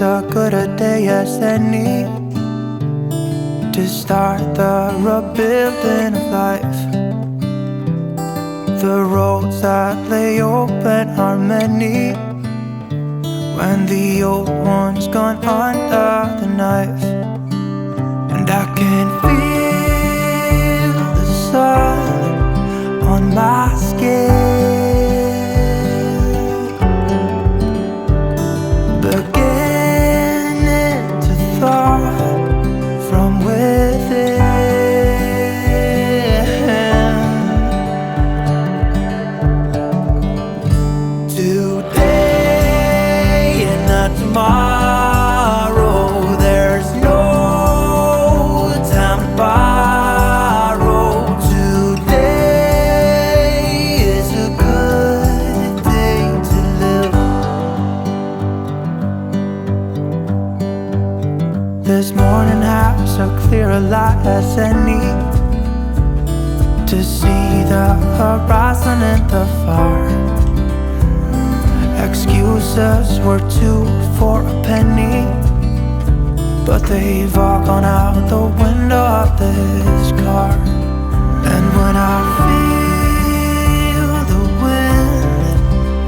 a good a day as any to start the rebuilding of life. The roads that lay open are many when the old one's gone under the knife. And I can feel the sun on my skin, beginning to thaw from within. Today and not tomorrow, there's no time to borrow. Today is a good day to live. This morning has a clear light as any to see the horizon in the far. Excuses were 2 for a penny, but they've all gone out the window of this car. And when I feel the wind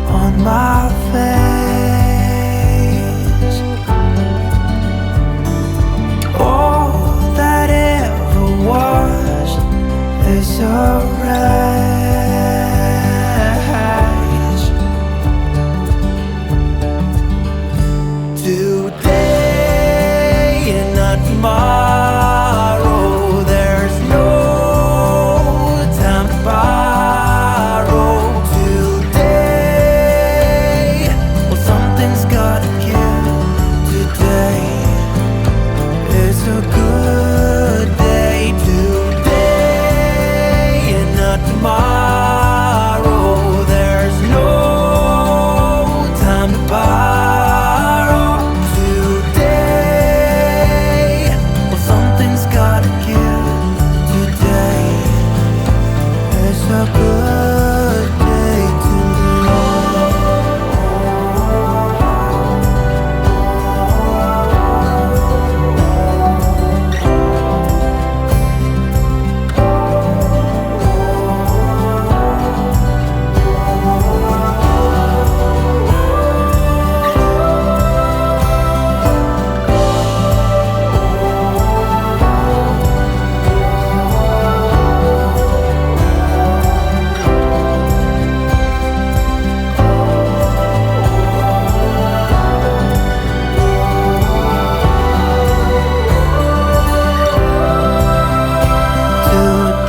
on my face, all that ever was is a wreck. Today and not tomorrow, there's no time to borrow. Today, well, something's gotta give. Today is a good day. Today and not tomorrow, there's no time to borrow. A good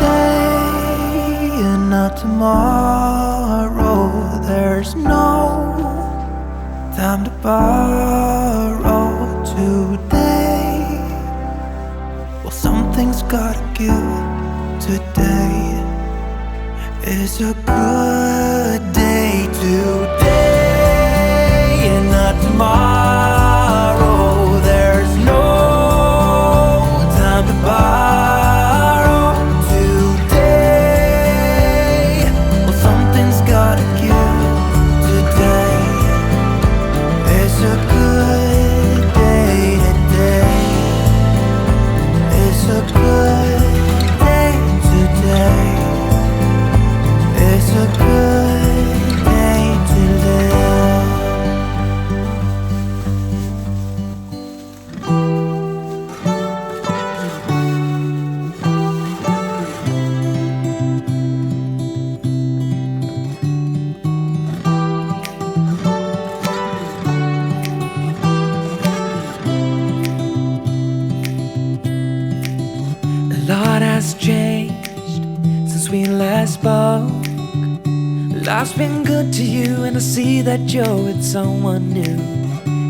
day to tomorrow, there's no time to borrow. Today, well, something's gotta give. Today is a good day. Today and not tomorrow, there's no time to borrow. Gotta give. Today is a good day. Today is a good day. Today is a good day to live. A lot has changed since we last spoke. Life's been good to you, and I see that you're with someone new.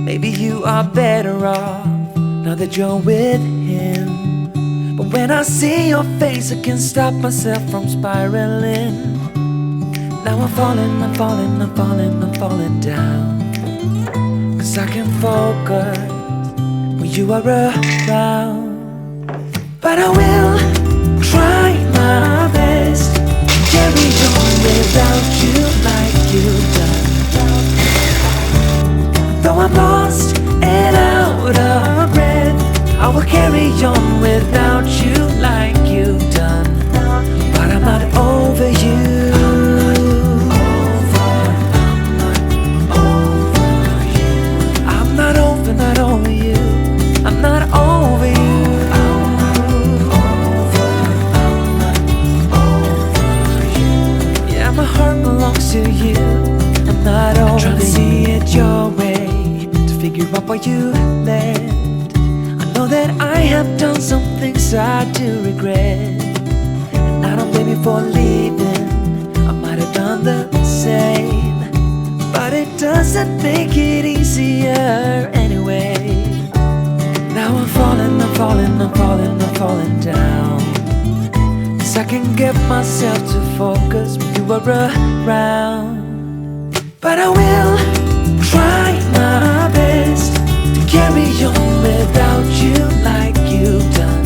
Maybe you are better off now that you're with him. But when I see your face, I can't stop myself from spiraling. Now I'm falling, I'm falling, I'm falling, I'm falling down. 'Cause I can focus when you are around. But I will try my best to carry on without you like you've done. Though I'm lost and before you left. I know that I have done some things I do regret, and I don't blame you for leaving. I might have done the same, but it doesn't make it easier anyway. Now I'm falling, I'm falling, I'm falling, I'm falling down, 'cause I can get myself to focus when you are around. But I will try my best to carry on without you like you've done.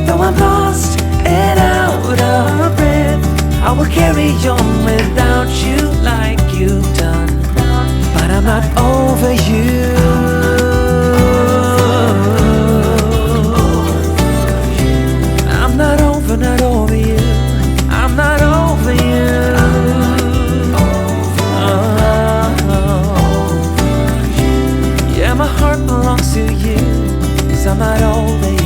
Though I'm lost and out of breath, I will carry on without you like you've done. But I'm not over you. I'm not over you. I'm not over you. Yeah, my heart belongs to you, 'cause I'm not over you.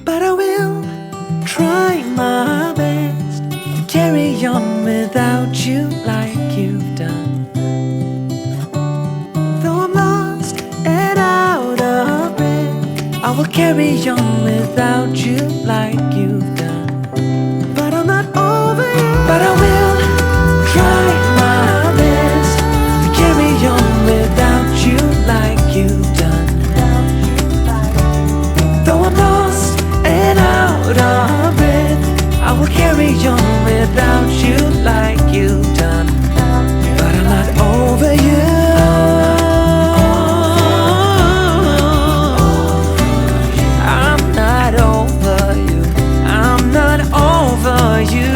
But I will try my best to carry on without you like you've done. Though I'm lost and out of breath, I will carry on without you like you've done. But I'm not over you. But I will try my best to carry on without you like you've done. Though I'm lost and out of breath, I will carry on without you like you've done. But I'm not over you. I'm not over you. I'm not over you.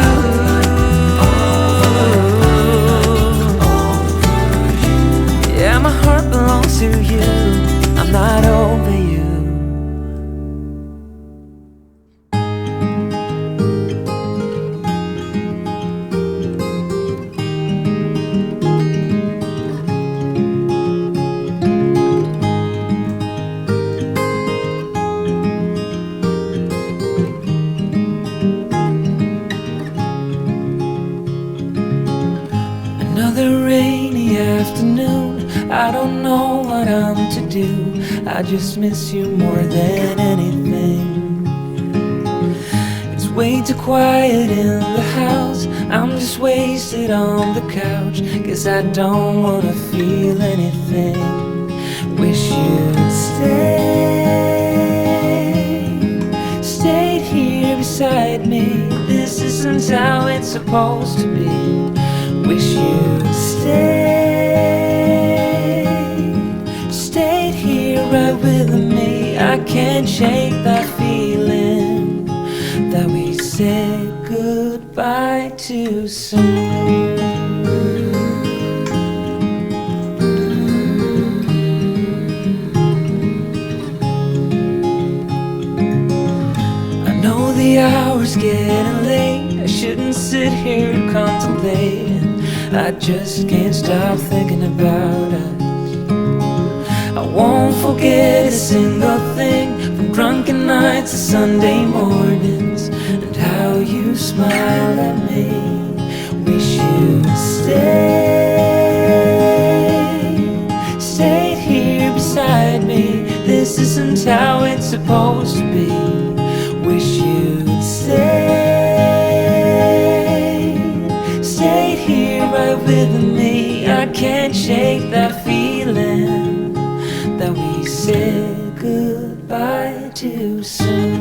Yeah, my heart belongs to you. I'm not over you. Another rainy afternoon, I don't know what I'm to do. I just miss you more than anything. It's way too quiet in the house. I'm just wasted on the couch, 'cause I don't wanna feel anything. Wish you'd stayed here beside me. This isn't how it's supposed to be. Wish you'd stayed here right with me. I can't shake that feeling that we said goodbye too soon. I know the hour's getting late. I shouldn't sit here contemplating. I just can't stop thinking about us. I won't forget a single thing, from drunken nights to Sunday mornings, and how you smile at me. Wish you'd stayed here beside me. This isn't how it's supposed to be. Wish you'd stayed here right with me. I can't shake that feeling that we said goodbye too soon.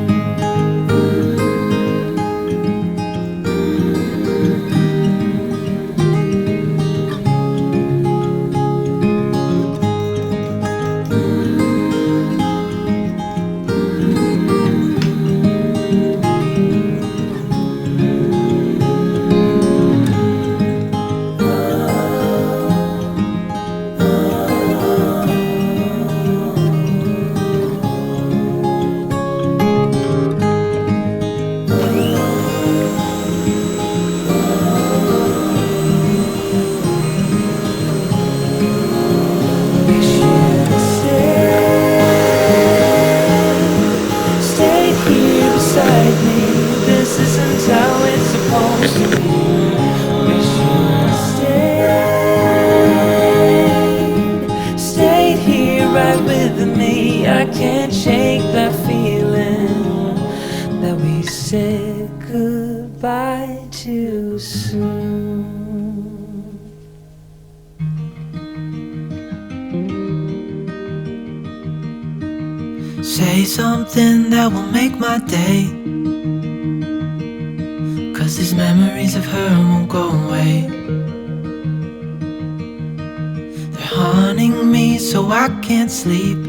can't shake that feeling that we said goodbye too soon. Say something that will make my day, 'cause these memories of her won't go away. They're haunting me so I can't sleep.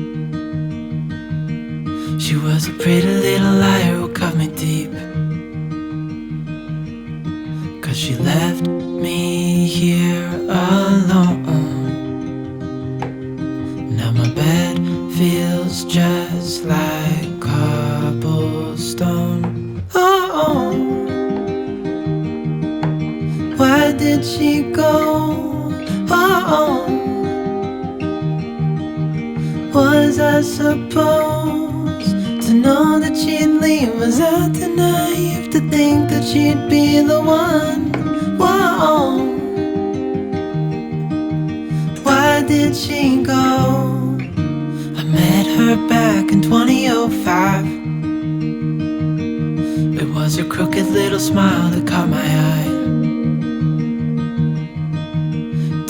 She was a pretty little liar who cut me deep, 'cause she left me here alone. Now my bed feels just like cobblestone. Oh, why did she go? Oh, was I supposed to know that she'd leave? Was I too naive to think that she'd be the one? Whoa, why did she go? I met her back in 2005. It was her crooked little smile that caught my eye.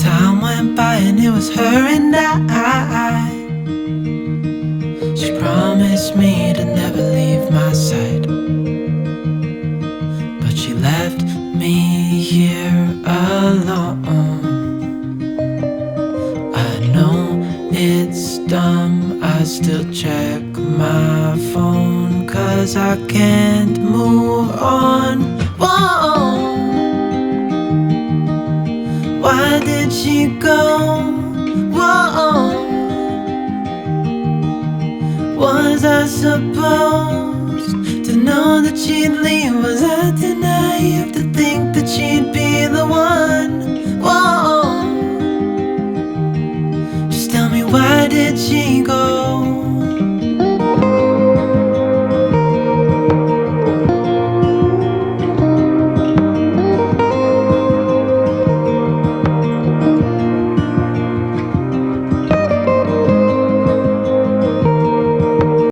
Time went by and it was her and I. She promised me to never leave my side, but she left me here alone. I know it's dumb, I still check my phone, 'cause I can't move on. Whoa, why did she go? Whoa, was I supposed to know that she'd leave? Was I too naive to think that she'd be the